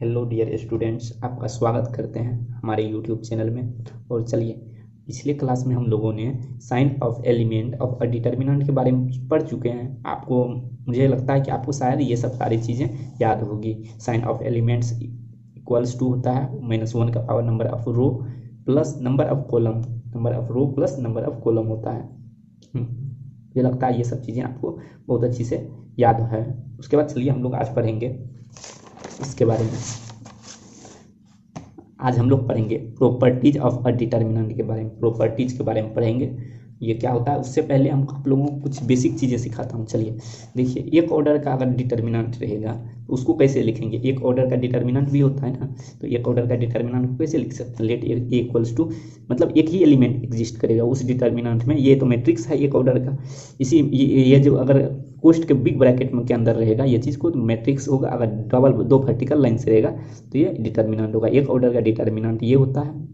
Hello dear students, आपका स्वागत करते हैं हमारे यूट्यूब चैनल में। और चलिए, पिछले क्लास में हम लोगों ने sign of element of a determinant के बारे में पढ़ चुके हैं। आपको, मुझे लगता है कि आपको शायद ये सब सारी चीज़ें याद होगी। Sign of elements equals to होता है -1 का power number of row plus number of column, number of row plus number of column होता है। मुझे लगता है ये सब चीज़ें आपको बहुत अच्छी से याद है। उसके बाद चलिए हम लोग आज पढ़ेंगे इसके बारे में। आज हम लोग पढ़ेंगे प्रॉपर्टीज ऑफ अ डिटर्मिनेंट के बारे में, प्रॉपर्टीज के बारे में पढ़ेंगे। ये क्या होता है, उससे पहले हम आप लोगों को कुछ बेसिक चीज़ें सिखाता हूँ। चलिए देखिए, एक ऑर्डर का अगर डिटर्मिनेंट रहेगा तो उसको कैसे लिखेंगे। एक ऑर्डर का डिटर्मिनेंट भी होता है ना, तो एक ऑर्डर का डिटर्मिनेंट को कैसे लिख सकते हैं। लेट ए इक्वल्स टू, मतलब एक ही एलिमेंट एग्जिस्ट करेगा उस डिटर्मिनेंट में। ये तो मैट्रिक्स है एक ऑर्डर का। इसी ये जो अगर कोष्ट के बिग ब्रैकेट में के अंदर रहेगा ये चीज़ को, तो मैट्रिक्स होगा। अगर डबल दो वर्टिकल लाइन से रहेगा तो ये डिटर्मिनेंट होगा। एक ऑर्डर का डिटर्मिनेंट ये होता है,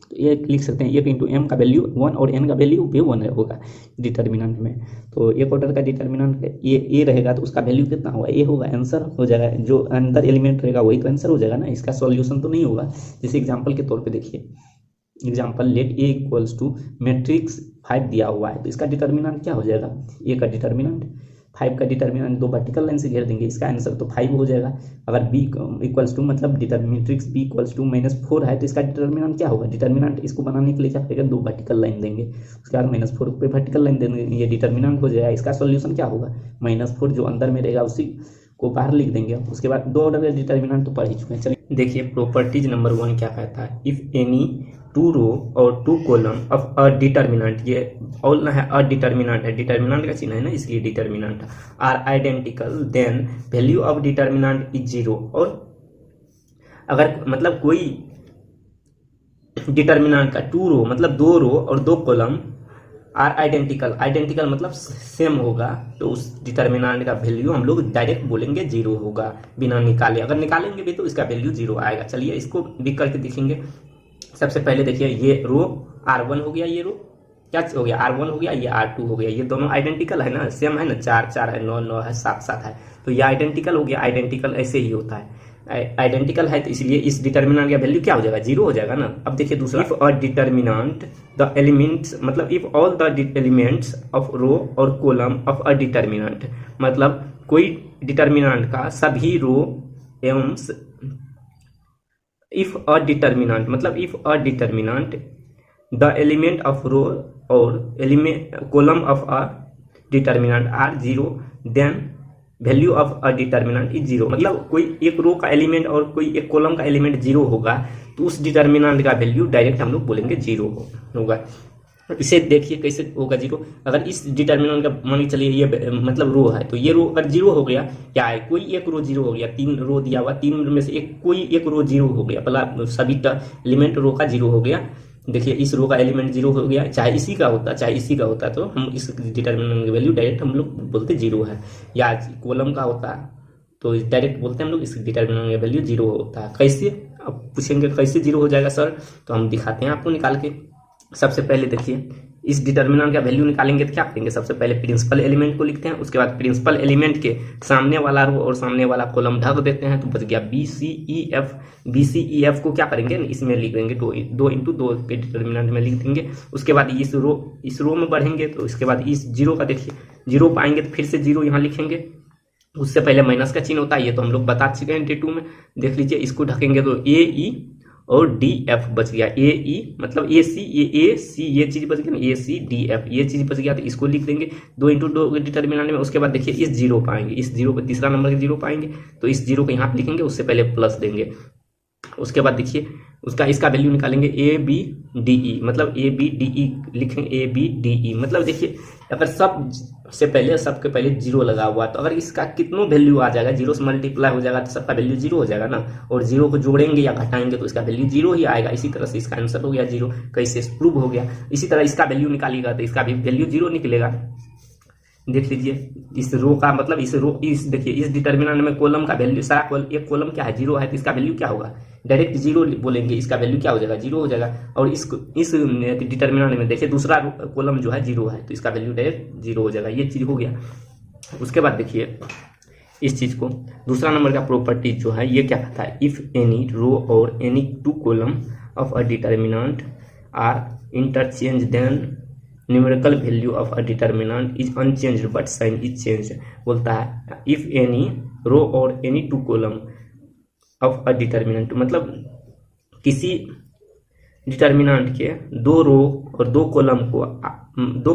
तो ये लिख सकते हैं 1 इंटू एम का वैल्यू 1 और एन का वैल्यू भी 1 होगा डिटर्मिनेंट में। तो एक ऑर्डर का डिटर्मिनेंट ए रहेगा तो उसका वैल्यू कितना होगा, ए होगा, आंसर हो जाएगा। जो अंदर एलिमेंट रहेगा वही तो आंसर हो जाएगा ना, इसका सॉल्यूशन तो नहीं होगा। जैसे एग्जांपल के तौर पे देखिए, example let A equals to matrix 5 दिया हुआ है, तो इसका डिटर्मिनेंट क्या हो जाएगा, ए का डिटर्मिनेंट 5 का डिटर्मिनेंट दो वर्टिकल लाइन से घेर देंगे, इसका आंसर तो 5 हो जाएगा। अगर बी इक्वल्स टू, मतलब मैट्रिक्स बी इक्वल्स टू -4 है, तो इसका डिटर्मिनेंट क्या होगा। डिटर्मिनेंट इसको बनाने के लिए क्या करेगा, दो वर्टिकल लाइन देंगे, उसके बाद -4 पे वर्टिकल लाइन देंगे, ये डिटर्मिनेंट हो जाएगा। इसका सॉल्यूशन क्या होगा, -4 जो अंदर में रहेगा उसी को बाहर लिख देंगे। उसके बाद दो ऑर्डर का डिटर्मिनेंट तो पढ़ ही चुके हैं। चलिए देखिए, प्रॉपर्टीज नंबर 1 क्या कहता है। इफ एनी 2 रो और 2 कॉलम ऑफ अ डिटर्मिनेंट, ये ऑल है अ डिटर्मिनेंट है, डिटर्मिनेंट का चिन्ह है ना, इसलिए determinant are identical, then value of determinant is 0। और अगर मतलब कोई डिटर्मिनेंट का 2 रो मतलब 2 रो और 2 कॉलम आर आइडेंटिकल, आइडेंटिकल मतलब सेम होगा, तो उस डिटर्मिनेंट का वैल्यू हम लोग डायरेक्ट बोलेंगे 0 होगा बिना निकाले। अगर निकालेंगे भी तो इसका वैल्यू 0 आएगा। चलिए इसको भी करके देखेंगे। सबसे पहले देखिए, ये रो R1 हो गया, ये रो क्या हो गया, R1 हो गया, ये R2 हो गया। ये दोनों आइडेंटिकल है ना, सेम है ना, 4 4 है, 9 9 है, 7 7 है, तो ये आइडेंटिकल हो गया। आइडेंटिकल ऐसे ही होता है, आइडेंटिकल है, तो इसलिए इस डिटर्मिनेंट का वैल्यू क्या हो जाएगा, 0 हो जाएगा ना। अब देखिए दूसरा, if a determinant the elements, मतलब if all the elements of row और कॉलम ऑफ अ डिटर्मिनेंट, मतलब कोई डिटर्मिनेंट का सभी रो एवं इफ अ डिटर्मिनेंट, मतलब if a determinant the element of row और element column of a determinant are 0, then value of a determinant is 0। मतलब कोई एक रो का एलिमेंट और कोई एक कॉलम का एलिमेंट 0 होगा तो उस डिटर्मिनेंट का वैल्यू डायरेक्ट हम लोग बोलेंगे 0 होगा। इसे देखिए कैसे होगा 0। अगर इस डिटर्मिनेंट का मान के चलिए ये मतलब रो है, तो ये रो अगर 0 हो गया, क्या है, कोई एक रो 0 हो गया, 3 रो दिया हुआ, 3 में से कोई एक रो 0 हो गया, मतलब सभी एलिमेंट रो का 0 हो गया। देखिए इस रो का एलिमेंट 0 हो गया, चाहे इसी का होता चाहे इसी का होता, तो हम इस डिटर्मिनेंट की वैल्यू डायरेक्ट हम लोग बोलते 0 है। या कॉलम का होता तो डायरेक्ट बोलते हैं हम लोग इस डिटर्मिनेंट की वैल्यू 0 होता है। कैसे, अब पूछेंगे कैसे 0 हो जाएगा सर, तो हम दिखाते हैं आपको निकाल के। सबसे पहले देखिए, इस डिटर्मिनेंट का वैल्यू निकालेंगे तो क्या करेंगे, सबसे पहले प्रिंसिपल एलिमेंट को लिखते हैं, उसके बाद प्रिंसिपल एलिमेंट के सामने वाला रो और सामने वाला कॉलम ढक देते हैं, तो बच गया BCEF। BCEF को क्या करेंगे, इसमें लिख देंगे 2 इंटू 2 के डिटर्मिनेंट में लिख देंगे। उसके बाद इस रो में बढ़ेंगे, तो इसके बाद इस 0 का देखिए 0 पाएंगे तो फिर से 0 यहाँ लिखेंगे। उससे पहले माइनस का चिन्ह होता है, ये तो हम लोग बता चुके हैं T2 में। देख लीजिए, इसको ढकेंगे तो AE और DF बच गया। AE मतलब AC, ये चीज बच गया ना, AC DF ये चीज बच गया, तो इसको लिख देंगे 2 इंटू 2 के डिटर्मिनेंट में। उसके बाद देखिए इस 0 पाएंगे, इस 0 पे तीसरा नंबर के 0 पाएंगे, तो इस 0 को यहाँ पे लिखेंगे, उससे पहले प्लस देंगे। उसके बाद देखिए उसका इसका वैल्यू निकालेंगे ABDE, मतलब ABDE लिखेंगे, ABDE मतलब देखिए अगर सबके पहले 0 लगा हुआ, तो अगर इसका कितनों वैल्यू आ जाएगा, 0 से मल्टीप्लाई हो जाएगा तो सबका वैल्यू 0 हो जाएगा ना, और 0 को जोड़ेंगे या घटाएंगे तो इसका वैल्यू 0 ही आएगा। इसी तरह से इसका आंसर हो गया 0। कैसे प्रूव हो गया। इसी तरह इसका वैल्यू निकालिएगा तो इसका भी वैल्यू 0 निकलेगा। देख लीजिए इस रो का, मतलब इस देखिए इस डिटर्मिनेंट में कॉलम का वैल्यू, सारा एक कॉलम क्या है, 0 है, तो इसका वैल्यू क्या होगा, डायरेक्ट 0 बोलेंगे, इसका वैल्यू क्या हो जाएगा, 0 हो जाएगा। और इस डिटर्मिनेंट में देखिए दूसरा कॉलम जो है 0 है, तो इसका वैल्यू डायरेक्ट 0 हो जाएगा। ये चीज हो गया। उसके बाद देखिए इस चीज़ को। दूसरा नंबर का प्रॉपर्टीज जो है ये क्या कहता है, इफ़ एनी रो और any two column of a determinant are interchange then numerical value of a determinant is unchanged but sign is changed. बोलता है इफ़ एनी रो और any two column of a determinant, मतलब किसी determinant के दो रो और दो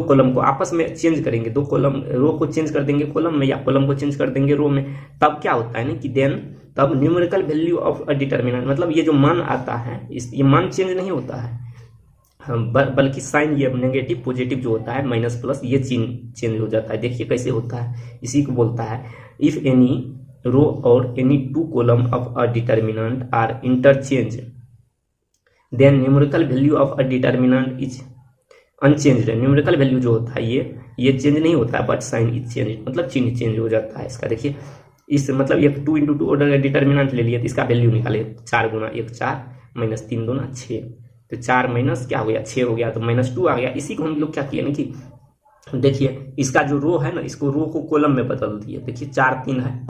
कॉलम को आपस में चेंज करेंगे, दो कॉलम रो को चेंज कर देंगे कॉलम में या कॉलम को चेंज कर देंगे रो में, तब क्या होता है ना कि देन तब numerical value of a determinant, मतलब ये जो मान आता है ये मान चेंज नहीं होता है, बल्कि साइन ये नेगेटिव पॉजिटिव जो होता है माइनस प्लस ये चेंज हो जाता है। देखिए कैसे होता है, इसी को बोलता है इफ एनी रो और any two column of a determinant are interchange then numerical value of a determinant is unchanged. Numerical value जो होता है ये चेंज नहीं होता है बट साइन इज चेंज, मतलब चिन्ह चेंज हो जाता है इसका। देखिए इस मतलब ये 2 × 2 ऑर्डर का डिटर्मिनेंट ले लिया तो इसका वैल्यू निकाले 4 × 1 4 माइनस 3 2 6, तो 4 माइनस क्या हो गया 6 हो गया, तो -2 आ गया। इसी को हम लोग क्या किए ना कि देखिए इसका जो रो है ना इसको रो को कॉलम में बदल दिए। देखिए 4 3 है,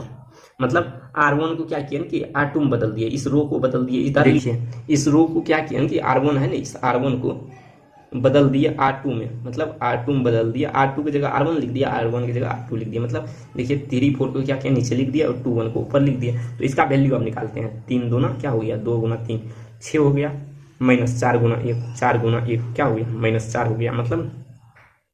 मतलब R1 को क्या किया कि R2 में बदल दिए, इस रो को बदल दिए इधर। देखिए इस रो को क्या किया कि R1 है ना, इस R1 को बदल दिए R2 में, मतलब R2 में बदल दिया, R2 की जगह R1 लिख दिया, R1 की जगह R2 लिख दिया। मतलब देखिए 3 4 को क्या किया नीचे लिख दिया और 2 1 को ऊपर लिख दिया। तो इसका वैल्यू अब निकालते हैं, 3 2 क्या हो गया 2 × 3 6 हो गया, माइनस 4 × 1 4 × 1 क्या हो गया -4 हो गया। मतलब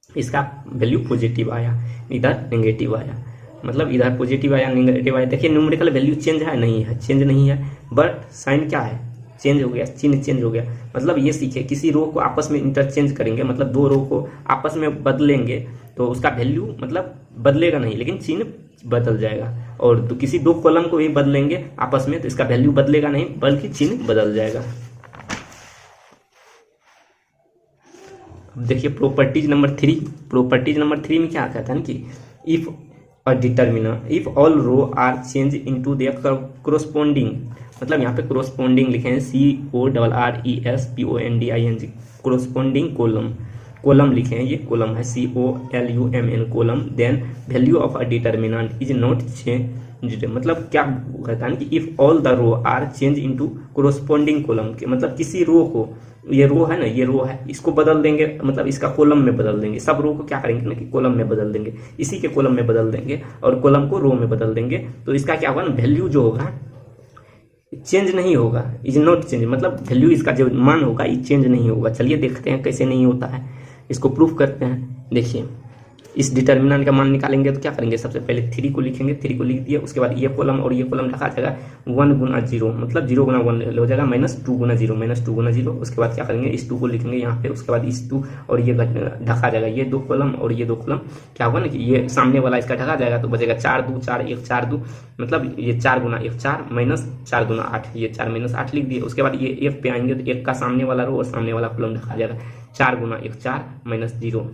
इसका वैल्यू पॉजिटिव आया, इधर नेगेटिव आया, मतलब इधर पॉजिटिव आया नेगेटिव आया। देखिए न्यूमेरिकल वैल्यू चेंज है नहीं है, चेंज नहीं है, बट साइन क्या है चेंज हो गया, चिन्ह चेंज हो गया। मतलब ये सीखे किसी रो को आपस में इंटरचेंज करेंगे, मतलब दो रो को आपस में बदलेंगे तो उसका वैल्यू मतलब बदलेगा नहीं लेकिन चिन्ह बदल जाएगा, और तो किसी दो कॉलम को भी बदलेंगे आपस में तो इसका वैल्यू बदलेगा नहीं बल्कि चिन्ह बदल जाएगा। अब देखिए प्रॉपर्टीज नंबर 3, प्रॉपर्टीज नंबर 3 में क्या कहता है कि if a determinant if all row are change into their corresponding, मतलब यहाँ पे कोरोस्पोंडिंग लिखे हैं CORRESPONDING, कोरोस्पोंडिंग कॉलम लिखे हैं, ये कॉलम है COLUMN column, then value of a determinant is not change. मतलब क्या कहता है कि if all the row are change into corresponding column के, मतलब किसी रो को, ये रो है ना, ये रो है, इसको बदल देंगे, मतलब इसका कॉलम में बदल देंगे, सब रो को क्या करेंगे ना कि कॉलम में बदल देंगे, इसी के कॉलम में बदल देंगे और कॉलम को रो में बदल देंगे, तो इसका क्या होगा ना वैल्यू जो होगा चेंज नहीं होगा, इज नॉट चेंज, मतलब वैल्यू इसका जो मान होगा ये चेंज नहीं होगा। चलिए देखते हैं कैसे नहीं होता है, इसको प्रूफ करते हैं। देखिए इस डिटर्मिनेंट का मान निकालेंगे तो क्या करेंगे, सबसे पहले 3 को लिखेंगे, 3 को लिख दिया, उसके बाद ये कॉलम और ये कॉलम ढका जाएगा 1 × 0, मतलब 0 × 1 हो जाएगा -2 × 0 -2 × 0। उसके बाद क्या करेंगे इस 2 को लिखेंगे यहाँ पे, उसके बाद इस 2 और ये ढका जाएगा, ये 2 कॉलम और ये 2 कॉलम क्या होगा ना कि ये सामने वाला इसका ढका जाएगा तो बचेगा 4 2 4 1 4 2, मतलब ये 4 × 1 4 -4 × 8, ये 4 -8 लिख दिए। उसके बाद ये 1 पे आएंगे तो 1 का सामने वाला रो और सामने वाला कॉलम ढका जाएगा, 4 × 1 4 -0,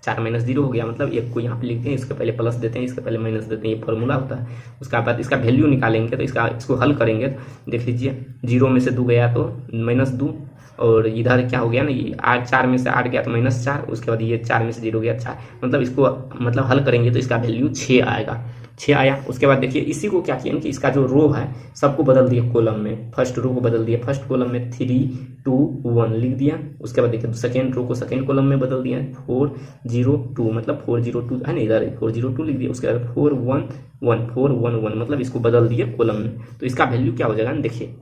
4 -0 हो गया, मतलब 1 को यहाँ पे लिखते हैं, इसके पहले प्लस देते हैं, इसके पहले माइनस देते हैं, ये फॉर्मूला होता है। उसके बाद इसका वैल्यू निकालेंगे तो इसको हल करेंगे तो देख लीजिए 0 में से 2 गया तो -2, और इधर क्या हो गया ना ये 4 में से 8 गया तो -4, उसके बाद ये 4 में से 0 गया 4, मतलब इसको मतलब हल करेंगे तो इसका वैल्यू 6 आएगा, 6 आया। उसके बाद देखिए इसी को क्या किया कि इसका जो रो है सबको बदल दिया कॉलम में, फर्स्ट रो को बदल दिया, फर्स्ट कॉलम में 3 2 1 लिख दिया। उसके बाद देखिए सेकेंड रो को सेकेंड कॉलम में बदल दिया 4 0 2, मतलब 4 0 2 है ना, इधर 4 0 2 लिख दिया। उसके बाद 4 1 1 4 1 1, मतलब इसको बदल दिए कॉलम में, तो इसका वैल्यू क्या हो जाएगा ना, देखिए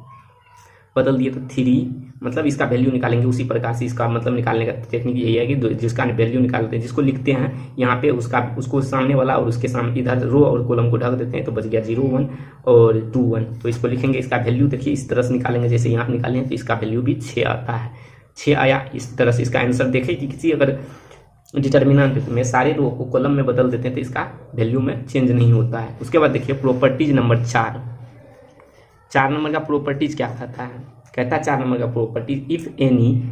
बदल दिए तो 3, मतलब इसका वैल्यू निकालेंगे उसी प्रकार से। इसका मतलब निकालने का टेक्निक यही है कि जिसका वैल्यू निकालते हैं, जिसको लिखते हैं यहाँ पे उसको सामने वाला और उसके सामने इधर रो और कॉलम को ढक देते हैं तो बच गया 0 1 और 2 1, तो इसको लिखेंगे। इसका वैल्यू देखिए इस तरह से निकालेंगे जैसे यहाँ निकालें तो इसका वैल्यू भी 6 आता है, 6 आया। इस तरह से इसका आंसर देखें कि किसी अगर डिटर्मिनेंट में सारे रो को कॉलम में बदल देते हैं तो इसका वैल्यू में चेंज नहीं होता है। उसके बाद देखिए प्रॉपर्टीज नंबर 4 नंबर का प्रॉपर्टीज क्या कहता है, कहता है 4 नंबर का properties if any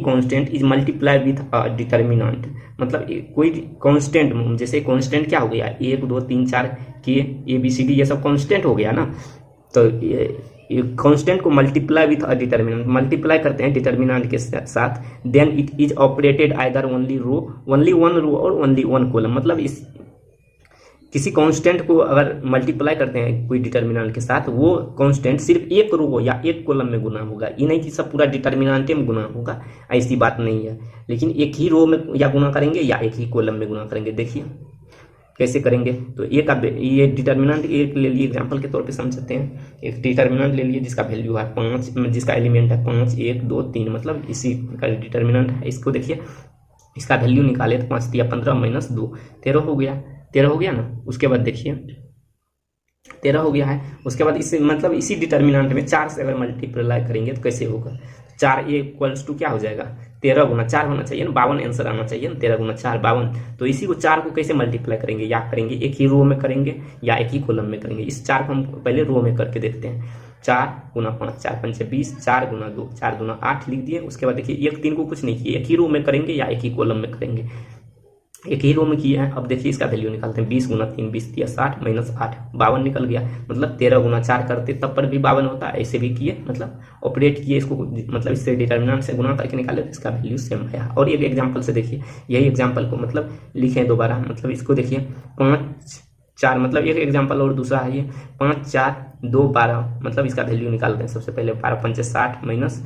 constant is multiply with a determinant, मतलब कोई कांस्टेंट, जैसे कांस्टेंट क्या हो गया 1 2 3 4 के ABCD ये सब कांस्टेंट हो गया ना, तो ये कांस्टेंट को multiply with a determinant, multiply करते हैं डिटर्मिनेंट के साथ, then it is operated either only one row और ओनली वन कॉलम, मतलब इस किसी कांस्टेंट को अगर मल्टीप्लाई करते हैं कोई डिटर्मिनेंट के साथ, वो कांस्टेंट सिर्फ एक रो या एक कॉलम में गुना होगा। ये नहीं कि सब पूरा डिटर्मिनेंट में गुना होगा, ऐसी बात नहीं है। लेकिन एक ही रो में या गुना करेंगे या एक ही कॉलम में गुना करेंगे। देखिए कैसे करेंगे। तो ये डिटर्मिनेंट एक ले लिए एग्जांपल के तौर पे समझते हैं। एक डिटर्मिनेंट ले लिए जिसका वैल्यू है 5, जिसका एलिमेंट है 5, 1, 2, 3, मतलब इसी का डिटर्मिनेंट है। इसको देखिए, इसका वैल्यू निकाले तो 5 या 15 माइनस 2 13 हो गया। 13 हो गया ना। उसके बाद देखिए 13 हो गया है। उसके बाद इसे मतलब इसी डिटर्मिनेंट में 4 से अगर मल्टीप्लाई करेंगे तो कैसे होगा। 4 इक्वल्स टू क्या हो जाएगा, 13 गुना 4 होना चाहिए ना, 52 आंसर आना चाहिए ना। 13 गुना 4 52। तो इसी को 4 को कैसे मल्टीप्लाई करेंगे, या करेंगे एक ही रो में करेंगे या एक ही कॉलम में करेंगे। इस 4 को हम पहले रो में करके देखते हैं। 4 गुना 5, 4 5 20, 4 गुना 2, 4 गुना 8 लिख दिए। उसके बाद देखिए 1 3 को कुछ नहीं किए, एक ही रो में करेंगे या एक ही कॉलम में करेंगे। एक ही रो में किया है। अब देखिए इसका वैल्यू निकालते हैं। 20 गुना 3 20 या 60 माइनस 8 52 निकल गया। मतलब 13 गुना 4 करते तब पर भी 52 होता है। ऐसे भी किए, मतलब ऑपरेट किए इसको, मतलब इससे डिटर्मिनेंट से गुना करके निकाले तो इसका वैल्यू सेम आया। और एक एग्जाम्पल से देखिए, यही एग्जाम्पल को मतलब लिखें दोबारा। मतलब इसको देखिए 5 4, मतलब एक एग्जाम्पल और दूसरा है ये 5 4 2 12, मतलब इसका वैल्यू निकालते हैं। सबसे पहले 12 5 60 माइनस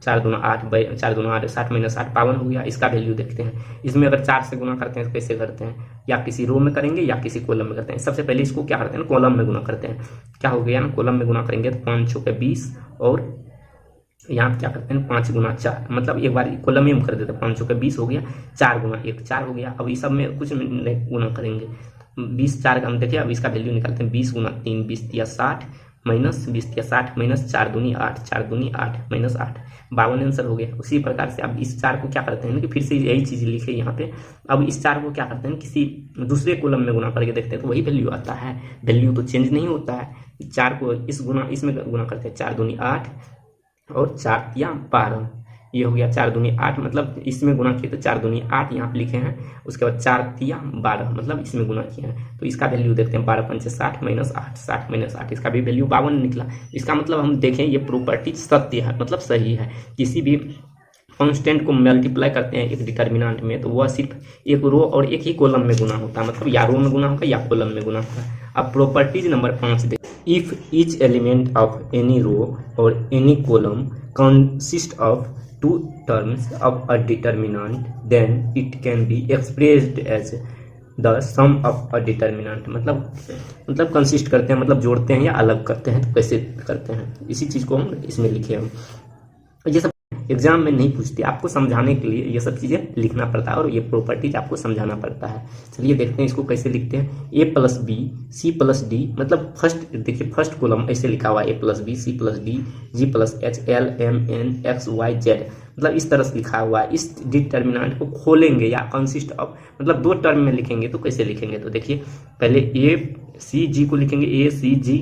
4 दूना 8, 4 दूना 8 60 माइनस 8 52 हो गया। इसका वैल्यू देखते हैं। इसमें अगर 4 से गुना करते हैं तो कैसे करते हैं, या किसी रो में करेंगे या किसी कॉलम में करते हैं। सबसे पहले इसको क्या करते हैं, कॉलम में गुना करते हैं। क्या हो गया ना, कॉलम में गुना करेंगे तो 5 6 20, और यहाँ क्या करते हैं 5 गुना 4, मतलब एक बार कॉलम में हम कर देते हैं। 5 6 20 हो गया, 4 गुना 1 4 हो गया। अब इस सब में कुछ नहीं गुना करेंगे। 20 4 का हम देखिए, अब इसका वैल्यू निकालते हैं। 20 गुना 3 20 या 60 माइनस 20 या 60 माइनस 4 दूनी 8, 4 दूनी 8 माइनस 8, 52 आंसर हो गया। उसी प्रकार से अब इस 4 को क्या करते हैं कि फिर से यही चीज लिखे यहाँ पे। अब इस 4 को क्या करते हैं, किसी दूसरे कॉलम में गुना करके देखते हैं तो वही वैल्यू आता है। वैल्यू तो चेंज नहीं होता है। 4 को इसमें गुना करते हैं। 4 दूनी 8 और 4 या 12, ये हो गया 4 दूनी 8, मतलब इसमें गुना किए तो 4 दूनी 8 यहाँ पे लिखे हैं। उसके बाद 4 या 12, मतलब इसमें गुना किए हैं। तो इसका वैल्यू देखते हैं। 12 5 60 माइनस 8, 60 माइनस 8, इसका भी वैल्यू 52 निकला। इसका मतलब हम देखें ये प्रॉपर्टी सत्य है, मतलब सही है। किसी भी कांस्टेंट को मल्टीप्लाई करते हैं एक डिटर्मिनेंट में तो वह सिर्फ एक रो और एक ही कॉलम में गुना होता है, मतलब या रो में गुना होगा या कॉलम में गुना होगा। अब प्रॉपर्टीज नंबर 5 देखें। If each element of any row और any column consist of 2 terms of a determinant, then it can be expressed as the sum of a determinant। मतलब कंसिस्ट करते हैं, मतलब जोड़ते हैं या अलग करते हैं। तो कैसे करते हैं, इसी चीज को हम इसमें लिखे हम। ये सब एग्जाम में नहीं पूछते, आपको समझाने के लिए ये सब चीजें लिखना पड़ता है और ये प्रॉपर्टीज आपको समझाना पड़ता है। चलिए देखते हैं इसको कैसे लिखते हैं। a plus B C plus D, मतलब फर्स्ट देखिए फर्स्ट कॉलम ऐसे लिखा हुआ है a plus B C plus D G plus H L M N X Y Z, मतलब इस तरह से लिखा हुआ है। इस डिटर्मिनेंट को खोलेंगे या कंसिस्ट ऑफ, मतलब 2 टर्म में लिखेंगे तो कैसे लिखेंगे। तो देखिए पहले ए सी जी को लिखेंगे, ए सी जी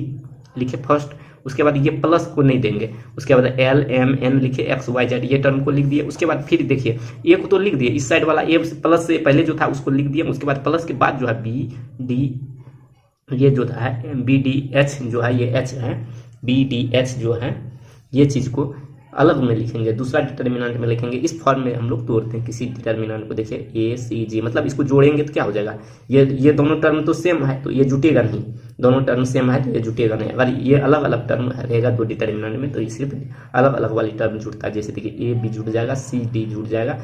लिखे फर्स्ट। उसके बाद ये प्लस को नहीं देंगे। उसके बाद एल एम एन लिखे, एक्स वाई जेड ये टर्म को लिख दिए। उसके बाद फिर देखिए ए को तो लिख दिए, इस साइड वाला ए प्लस से पहले जो था उसको लिख दिए। उसके बाद प्लस के बाद जो है बी डी, ये जो है बी डी एच जो है ये एच है, बी डी एच जो है ये चीज को अलग में लिखेंगे, दूसरा डिटर्मिनेंट में लिखेंगे। इस फॉर्म में हम लोग तोड़ते हैं किसी डिटर्मिनेंट को। देखिए ए सी जी, मतलब इसको जोड़ेंगे तो क्या हो जाएगा, ये दोनों टर्म तो सेम है तो ये जुटेगा नहीं, दोनों टर्म सेम है तो ये जुटेगा नहीं। अगर ये अलग अलग टर्म रहेगा 2 डिटर्मिनेंट में तो ये सिर्फ अलग अलग वाली टर्म जुड़ता है। जैसे देखिए ए बी जुड़ जाएगा, सी डी जुड़ जाएगा,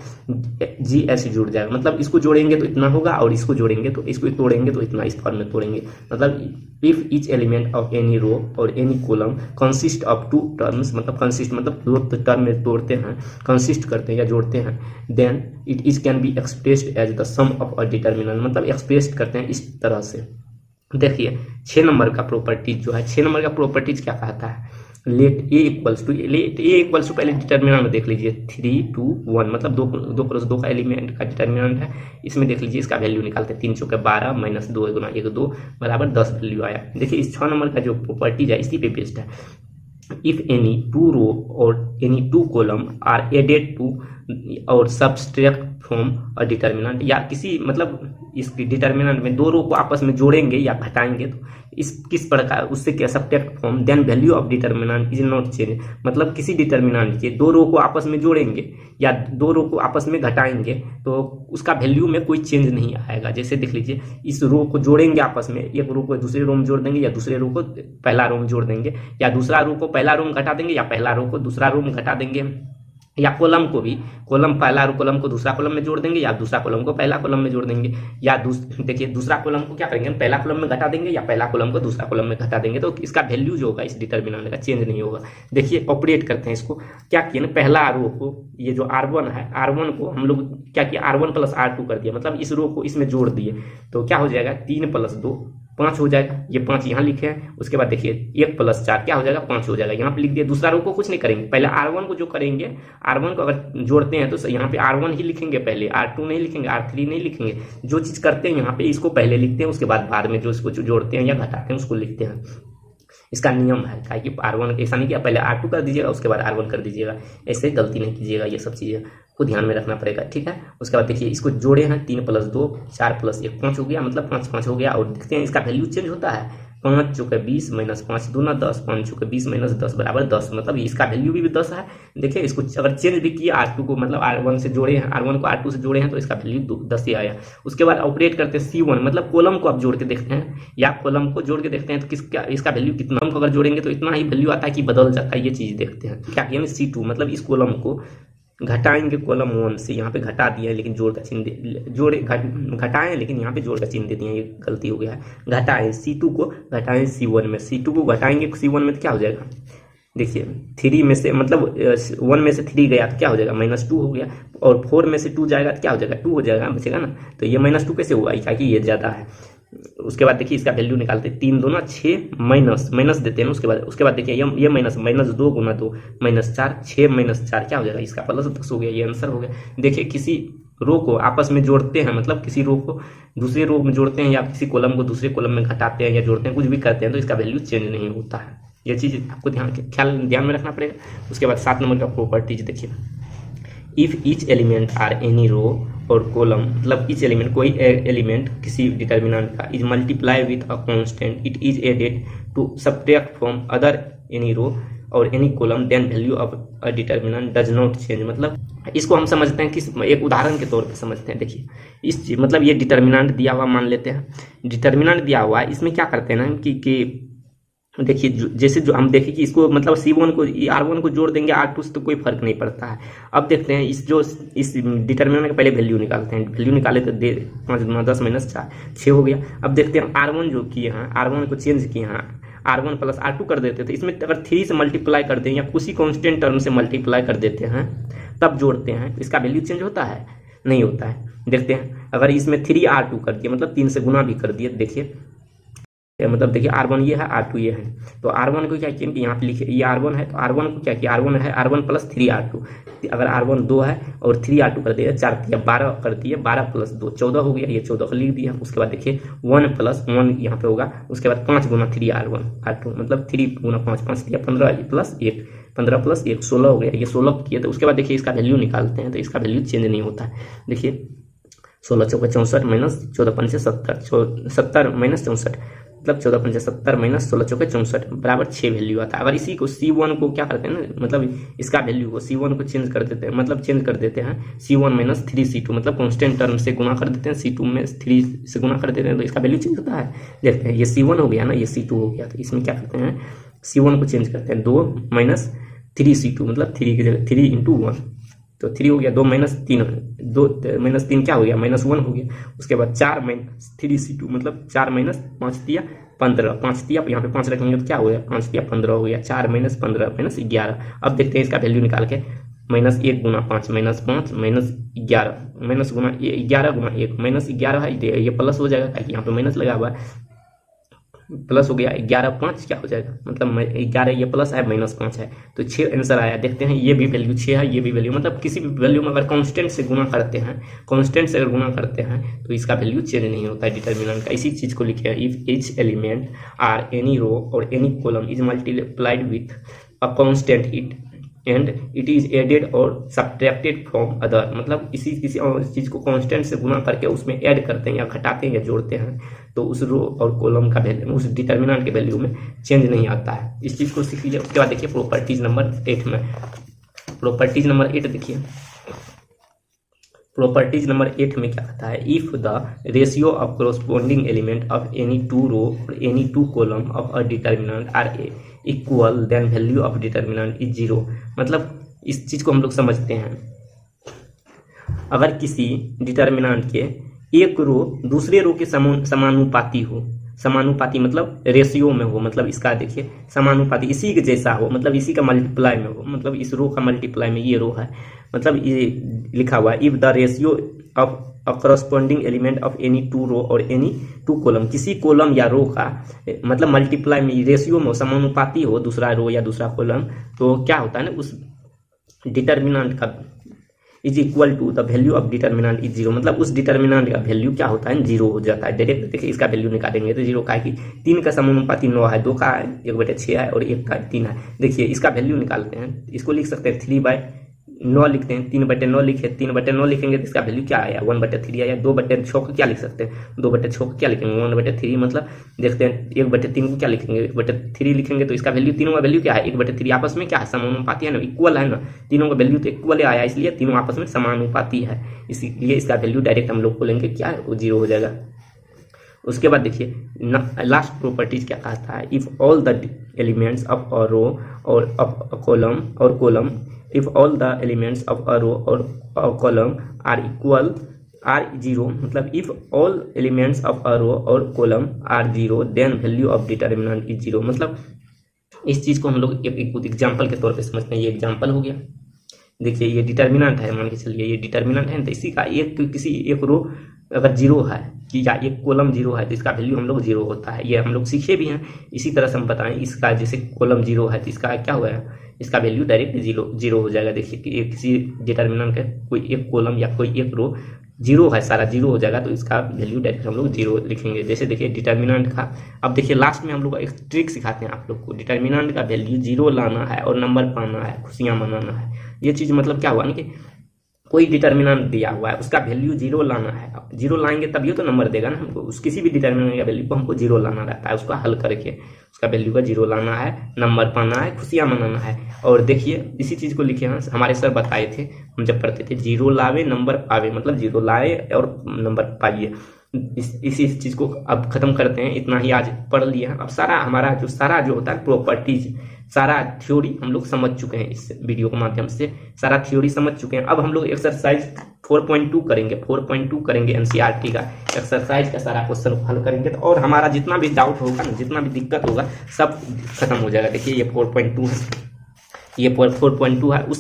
जी एच जुड़ जाएगा। मतलब इसको जोड़ेंगे तो इतना होगा और इसको जोड़ेंगे तो इसको तोड़ेंगे तो इतना, इस फॉर्म में तोड़ेंगे। मतलब if each element of any row और any column consist of 2 terms, मतलब कंसिस्ट मतलब 2 टर्म में तोड़ते हैं, कंसिस्ट करते हैं या जोड़ते हैं, then it is can be expressed as the sum of a determinant, मतलब एक्सप्रेस करते हैं इस तरह से। देखिए 6 नंबर का प्रॉपर्टीज जो है, 6 नंबर का प्रॉपर्टीज क्या कहता है, लेट ए इक्वल्स टू पहले डिटर्मिनेंट में देख लीजिए 3 2 1, मतलब 2 क्रॉस 2 का एलिमेंट का डिटर्मिनेंट है। इसमें देख लीजिए इसका वैल्यू निकालते हैं। 3 चौके 12 माइनस 2 गुना 1 2 बराबर 10 वैल्यू आया। देखिए इस 6 नंबर का जो प्रॉपर्टीज है इसी पे बेस्ड है। इफ एनी 2 रो और any 2 column are added to और सब्सट्रैक्ट फ्रॉम अ डिटर्मिनेंट, या किसी मतलब इस डिटर्मिनेंट में दो रो को आपस में जोड़ेंगे या घटाएंगे तो इस किस प्रकार उससे क्या subtract from then value of determinant is not change, मतलब किसी डिटर्मिनेंट के दो रो को आपस में जोड़ेंगे या दो रो को आपस में घटाएंगे तो उसका वैल्यू में कोई चेंज नहीं आएगा। जैसे देख लीजिए, इस रो को जोड़ेंगे आपस में, एक रो को दूसरे रो में जोड़ देंगे या दूसरे रो को पहला रो में जोड़ देंगे, या दूसरा रो को पहला रो में घटा देंगे या पहला रो को दूसरा रो में घटा देंगे, या कॉलम को भी कॉलम पहला कॉलम को दूसरा कॉलम में जोड़ देंगे या दूसरा कॉलम को पहला कॉलम में जोड़ देंगे, या देखिए दूसरा कॉलम को क्या करेंगे, पहला कॉलम में घटा देंगे या पहला कॉलम को दूसरा कॉलम में घटा देंगे, तो इसका वैल्यू जो होगा इस डिटर्मिनेंट का चेंज नहीं होगा। देखिए ऑपरेट करते हैं इसको, क्या किया ना, पहला रो को ये जो R1 है, R1 को हम लोग क्या किया, R1 + R2 कर दिया, मतलब इस रो को इसमें जोड़ दिए, तो क्या हो जाएगा 3 + 2 5 हो जाएगा। ये 5 यहाँ लिखे हैं, उसके बाद देखिए 1 + 4 क्या हो जाएगा 5 हो जाएगा, यहाँ पे लिख दिया। दूसरा रो को कुछ नहीं करेंगे, पहले R1 को जो करेंगे, R1 को अगर जोड़ते हैं तो यहाँ पे R1 ही लिखेंगे पहले, R2 नहीं लिखेंगे, R3 नहीं लिखेंगे। जो चीज़ करते हैं यहाँ पे इसको पहले लिखते हैं, उसके बाद में जो इसको जोड़ते हैं या घटाते हैं उसको लिखते हैं। इसका नियम है, क्या कि R1 ऐसा नहीं किया, पहले R2 कर दीजिएगा उसके बाद R1 कर दीजिएगा, ऐसे गलती नहीं कीजिएगा, ये सब चीज़ें को ध्यान में रखना पड़ेगा, ठीक है। उसके बाद देखिए इसको जोड़े हैं 3 + 2 4 + 1 5 हो गया, मतलब 5 5 हो गया, और देखते हैं इसका वैल्यू चेंज होता है। 5 × 20 - 5 × 2 = 10, 5 × 20 - 10 = 10, मतलब इसका वैल्यू भी 10 है। देखिए इसको अगर चेंज भी किया R2 को, मतलब R1 से जोड़े हैं, R1 को R2 से जोड़े हैं तो इसका वैल्यू 10 ही आया। उसके बाद ऑपरेट करते हैं C1, मतलब कॉलम को आप जोड़ के देखते हैं या कॉलम को जोड़ के देखते हैं तो इसका वैल्यू कितना, को अगर जोड़ेंगे तो इतना ही वैल्यू आता है कि बदल जाता है, ये चीज़ देखते हैं। क्या यानी C2, मतलब इस कॉलम को घटाएंगे कॉलम 1 से, यहाँ पे घटा दिया है लेकिन जोड़ का चिन्ह जोड़े घटाएं लेकिन यहाँ पे जोड़ का चिन्ह दे दिए, ये गलती हो गया है। घटाएं C2 को घटाएं C1 में, C2 को घटाएंगे C1 में तो क्या हो जाएगा, देखिए 3 में से मतलब 1 में से 3 गया तो क्या हो जाएगा -2 हो गया, और 4 में से 2 जाएगा तो क्या हो जाएगा 2 हो जाएगा, बचेगा ना। तो ये -2 कैसे हुआ, क्या कि ये ज़्यादा है। उसके बाद देखिए इसका वैल्यू निकालते हैं, 3 दूना 6 माइनस देते हैं। उसके बाद देखिए ये माइनस -2 × 2 -4 6 - 4 क्या हो जाएगा, इसका +10 हो गया, ये आंसर हो गया। देखिए किसी रो को आपस में जोड़ते हैं, मतलब किसी रो को दूसरे रो में जोड़ते हैं या किसी कॉलम को दूसरे कॉलम में घटाते हैं या जोड़ते हैं, कुछ भी करते हैं तो इसका वैल्यू चेंज नहीं होता है। ये चीज़ आपको ध्यान में रखना पड़ेगा। उसके बाद 7 नंबर का प्रॉपर्टीज देखिए, if each element are any row और कॉलम, मतलब ईच एलिमेंट कोई एलिमेंट किसी डिटर्मिनेंट का is multiply with a constant, it is added to subtract from other any row और any column, then value of a determinant does not change. मतलब इसको हम समझते हैं किस एक उदाहरण के तौर पे समझते हैं। देखिए इस मतलब ये डिटर्मिनेंट दिया हुआ मान लेते हैं, डिटर्मिनेंट दिया हुआ है, इसमें क्या करते हैं ना कि देखिए जैसे जो हम देखें कि इसको मतलब C1 को R1 को जोड़ देंगे R2 से तो कोई फर्क नहीं पड़ता है। अब देखते हैं इस डिटर्मिनेंट का पहले वैल्यू निकालते हैं, वैल्यू निकाले तो 5 × 10 - 4 6 हो गया। अब देखते हैं R1 जो किए हैं, R1 को चेंज किए हैं, R1 + R2 कर देते थे, इसमें अगर 3 से मल्टीप्लाई कर दें या उसी कांस्टेंट टर्म से मल्टीप्लाई कर देते हैं तब जोड़ते हैं, इसका वैल्यू चेंज होता है, नहीं होता है। देखते हैं अगर इसमें 3R2 कर दिए, मतलब 3 से गुना भी कर दिए, देखिए मतलब देखिए R1 ये है R2 ये है, तो R1 को क्या किया कि यहाँ पे लिखे ये R1 है, तो R1 को क्या किया, R1 है R1 + 3R2, अगर R1 2 है और 3R2 कर दिया 4 दिया 12 कर दिए, 12 + 2 14 हो गया, ये 14 को लिख दिया। उसके बाद देखिए 1 + 1 यहाँ पे होगा, उसके बाद 5 × 3R1 R2 मतलब 3 × 5 5 दिया 15 + 1 15 + 1 16 हो गया, ये 16 किया। तो उसके बाद देखिए इसका वैल्यू निकालते हैं तो इसका वैल्यू चेंज नहीं होता है। देखिए 16 × 4 = 64 - 14 × 5 = 70 70 - 64 मतलब 14 × 5 = 70 - 16 × 4 = 64 बराबर 6 वैल्यू आता है। अगर इसी को C1 को क्या करते हैं ना, मतलब इसका वैल्यू को C1 को चेंज कर देते हैं, मतलब चेंज कर देते हैं C1 - 3C2, मतलब कांस्टेंट टर्म से गुना कर देते हैं, C2 में 3 से गुना कर देते हैं तो इसका वैल्यू चेंज होता है। देखते हैं ये C1 हो गया ना, ये C2 हो गया, तो इसमें क्या करते हैं C1 को चेंज करते हैं 2 - 3C2, मतलब 3 की जगह 3 × 1 तो 3 हो गया, 2 - 3 2 - 3 क्या हो गया -1 हो गया। उसके बाद 4 - 3C2 मतलब 4 - 5 दिया 15 5 दिया, यहाँ पे 5 रखेंगे तो क्या हो गया 5 दिया 15 हो गया, 4 - 15 - 11। अब देखते हैं इसका वैल्यू निकाल के, -1 × 5 - 5 - 11 -11 × 1 -11 है, ये प्लस हो जाएगा ताकि यहाँ पे माइनस लगा हुआ है, प्लस हो गया 11 5 क्या हो जाएगा, मतलब 11 ये प्लस है -5 है, तो 6 आंसर आया। देखते हैं ये भी वैल्यू 6 है, ये भी वैल्यू, मतलब किसी भी वैल्यू में अगर कांस्टेंट से गुना करते हैं, कांस्टेंट से अगर गुना करते हैं तो इसका वैल्यू चेंज नहीं होता है डिटर्मिनेंट का। इसी चीज़ को लिखे if each element are any row और any column is multiplied with a constant, it and it is added और सब्ट्रैक्टेड फ्रॉम अदर, मतलब किसी और चीज़ को कांस्टेंट से गुना करके उसमें ऐड करते हैं या घटाते हैं या जोड़ते हैं तो उस रो और कॉलम का वैल्यू, उस डिटर्मिनेंट के वैल्यू में चेंज नहीं आता है। इस चीज़ को सीख लीजिए। उसके बाद देखिए प्रॉपर्टीज नंबर 8 में, प्रॉपर्टीज नंबर 8 देखिए, प्रॉपर्टीज नंबर 8 में क्या कहता है, if the ratio of corresponding element of any two row और any two column of a determinant are equal then value of determinant is zero. मतलब इस चीज को हम लोग समझते हैं, अगर किसी डिटर्मिनेंट के एक रो दूसरे रो के समानुपाती हो, समानुपाती मतलब रेशियो में हो, मतलब इसका देखिए समानुपाती इसी के जैसा हो, मतलब इसी का मल्टीप्लाई में हो, मतलब इस रो का मल्टीप्लाई में ये रो है, मतलब ये लिखा हुआ है if the ratio of a corresponding element of any two row और एनी टू कॉलम, किसी कॉलम या रो का मतलब मल्टीप्लाई में रेशियो में समानुपाती हो दूसरा रो या दूसरा कॉलम, तो क्या होता है ना उस डिटर्मिनेंट का is equal to the value of determinant is zero, मतलब उस डिटर्मिनेंट का वैल्यू क्या होता है जीरो हो जाता है। डायरेक्ट देखिए इसका वैल्यू निकालेंगे तो जीरो का है कि 3 का समानुपाती 9 है, 2 का 1/6 है और 1 का 3 है। देखिए इसका वैल्यू निकालते हैं, इसको लिख सकते हैं 3/9 लिखते हैं, 3/9 लिखे, 3/9 लिखेंगे तो इसका वैल्यू क्या आया 1/3 आया। 2/6 को क्या लिख सकते हैं, 2/6 को क्या लिखेंगे 1/3, मतलब देखते हैं 1/3 को क्या लिखेंगे 1/3 लिखेंगे तो इसका वैल्यू, तीनों का वैल्यू क्या है 1/3, आपस में क्या है समानुपाती है ना, इक्वल है ना, तीनों का वैल्यू तो इक्वल आया इसलिए तीनों आपस में समानुपाती है, इसीलिए इसका वैल्यू डायरेक्ट हम लोग बोलेंगे क्या है वो जीरो हो जाएगा। उसके बाद देखिए लास्ट प्रॉपर्टीज क्या कहता है, if all the elements of a row और of a column if all the elements of a row or a column are equal are zero, मतलब if all elements of a row or column are zero then value of determinant is zero। मतलब इस चीज को हम लोग एक example के तौर पे समझते हैं। ये एग्जांपल हो गया, देखिए ये डिटर्मिनेंट है, मान के चलिए ये डिटर्मिनेंट है तो इसी का किसी एक रो अगर जीरो है कि या एक कॉलम जीरो है तो इसका वैल्यू हम लोग जीरो होता है, ये हम लोग सीखे भी हैं। इसी तरह से हम बताएं इसका जैसे कॉलम जीरो है तो इसका क्या हुआ है, इसका वैल्यू डायरेक्ट जीरो हो जाएगा। देखिए कि किसी डिटर्मिनेंट का कोई एक कॉलम या कोई एक रो जीरो है, सारा जीरो हो जाएगा तो इसका वैल्यू डायरेक्ट हम लोग जीरो लिखेंगे। जैसे देखिए डिटर्मिनेंट का, अब देखिए लास्ट में हम लोग एक ट्रिक सिखाते हैं आप लोग को, डिटर्मिनेंट का वैल्यू जीरो लाना है और नंबर पाना है, खुशियां मनाना है। ये चीज मतलब क्या हुआ ना कि कोई डिटर्मिनेंट दिया हुआ है उसका वैल्यू जीरो लाना है, जीरो लाएंगे तभी तो नंबर देगा ना हमको, उस किसी भी डिटर्मिनेंट का वैल्यू को हमको जीरो लाना रहता है, उसका हल करके उसका वैल्यू का जीरो लाना है, नंबर पाना है, खुशियां मनाना है। और देखिए इसी चीज को लिखे हैं हमारे सर बताए थे, हम जब पढ़ते थे जीरो लावे नंबर पावे, मतलब जीरो लाए और नंबर पाइए। इसी चीज को अब खत्म करते हैं, इतना ही आज पढ़ लिया। अब सारा हमारा जो होता है प्रॉपर्टीज, सारा थ्योरी हम लोग समझ चुके हैं, इस वीडियो के माध्यम से सारा थ्योरी समझ चुके हैं। अब हम लोग एक्सरसाइज 4.2 करेंगे एनसीईआरटी का एक्सरसाइज का सारा क्वेश्चन हल करेंगे तो और हमारा जितना भी डाउट होगा ना, जितना भी दिक्कत होगा सब खत्म हो जाएगा। देखिए ये 4.2 है, ये 4.2 है।